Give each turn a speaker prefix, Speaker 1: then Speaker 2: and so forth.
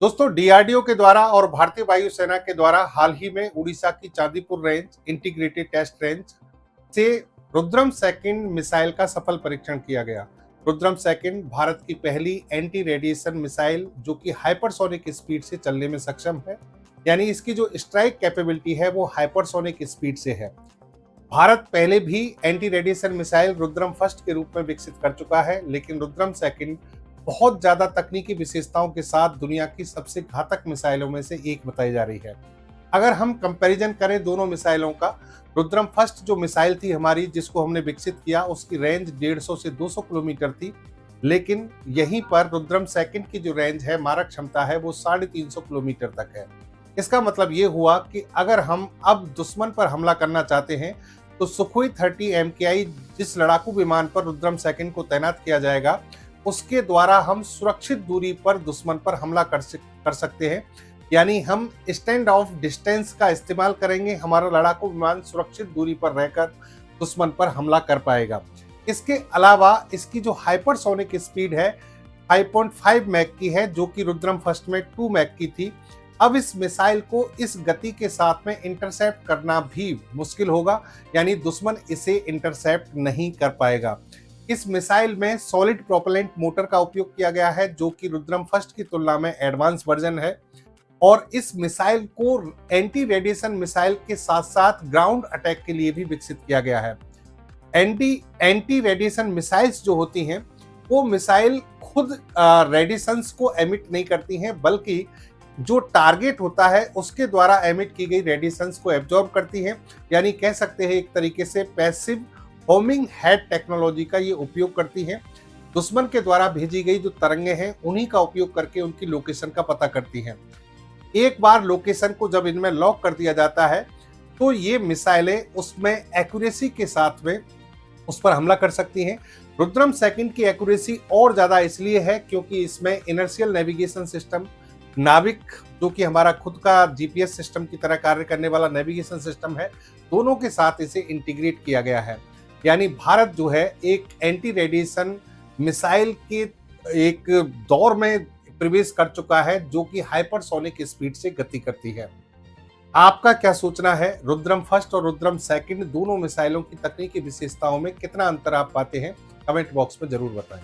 Speaker 1: दोस्तों डीआरडीओ के द्वारा और भारतीय वायुसेना के द्वारा हाल ही में उड़ीसा की Chandipur range integrated test range से रुद्रम सेकंड मिसाइल का सफल परीक्षण किया गया। रुद्रम सेकंड भारत की पहली एंटी रेडिएशन मिसाइल जो कि हाइपरसोनिक स्पीड से चलने में सक्षम है, यानी इसकी जो स्ट्राइक कैपेबिलिटी है वो हाइपरसोनिक स्पीड से है। भारत पहले भी anti radiation missile Rudram first के रूप में विकसित कर चुका है, लेकिन रुद्रम सेकंड बहुत ज्यादा तकनीकी विशेषताओं के साथ दुनिया की सबसे घातक मिसाइलों में से एक बताई जा रही है। अगर हम कंपैरिजन करें दोनों मिसाइलों का, रुद्रम फर्स्ट जो मिसाइल थी हमारी जिसको हमने विकसित किया उसकी रेंज 150 से 200 किलोमीटर थी, लेकिन यहीं पर रुद्रम सेकंड की जो रेंज है, मारक क्षमता है, वो 350 किलोमीटर तक है। इसका मतलब ये हुआ कि अगर हम अब दुश्मन पर हमला करना चाहते हैं तो सुखोई 30 MKI जिस लड़ाकू विमान पर रुद्रम सेकंड को तैनात किया जाएगा उसके द्वारा हम सुरक्षित दूरी पर दुश्मन पर हमला कर सकते हैं, यानी हम स्टैंड ऑफ डिस्टेंस का इस्तेमाल करेंगे। हमारा लड़ाकू विमान सुरक्षित दूरी पर रहकर दुश्मन पर हमला कर पाएगा। इसके अलावा इसकी जो हाइपरसोनिक स्पीड है 5.5 मैक की है, जो कि रुद्रम फर्स्ट में 2 मैक की थी। अब इस मिसाइल को इस गति के साथ में इंटरसेप्ट करना भी मुश्किल होगा, यानी दुश्मन इसे इंटरसेप्ट नहीं कर पाएगा। इस मिसाइल में सॉलिड प्रोपेलेंट मोटर का उपयोग किया गया है, जो कि रुद्रम फर्स्ट की तुलना में एडवांस वर्जन है, और इस मिसाइल को एंटी रेडिएशन मिसाइल के साथ साथ ग्राउंड अटैक के लिए भी विकसित किया गया है। एंटी रेडिएशन मिसाइल्स जो होती हैं वो मिसाइल खुद रेडिएशंस को एमिट नहीं करती हैं, बल्कि जो टारगेट होता है उसके द्वारा एमिट की गई रेडिएशंस को एब्जॉर्ब करती हैं, यानी कह सकते हैं एक तरीके से पैसिव होमिंग हेड टेक्नोलॉजी का ये उपयोग करती है। दुश्मन के द्वारा भेजी गई जो तरंगे हैं उन्हीं का उपयोग करके उनकी लोकेशन का पता करती हैं। एक बार लोकेशन को जब इनमें लॉक कर दिया जाता है तो ये मिसाइलें उसमें एक्यूरेसी के साथ में उस पर हमला कर सकती हैं। रुद्रम सेकंड की एक्यूरेसी और ज़्यादा इसलिए है क्योंकि इसमें इनर्शियल नेविगेशन सिस्टम, नाविक जो कि हमारा खुद का जीपीएस सिस्टम की तरह कार्य करने वाला नेविगेशन सिस्टम है, दोनों के साथ इसे इंटीग्रेट किया गया है। यानी भारत जो है एक एंटी रेडिएशन मिसाइल के एक दौर में प्रवेश कर चुका है जो कि हाइपरसोनिक स्पीड से गति करती है। आपका क्या सोचना है? रुद्रम फर्स्ट और रुद्रम सेकंड दोनों मिसाइलों की तकनीकी विशेषताओं में कितना अंतर आप पाते हैं? कमेंट बॉक्स में जरूर बताएं।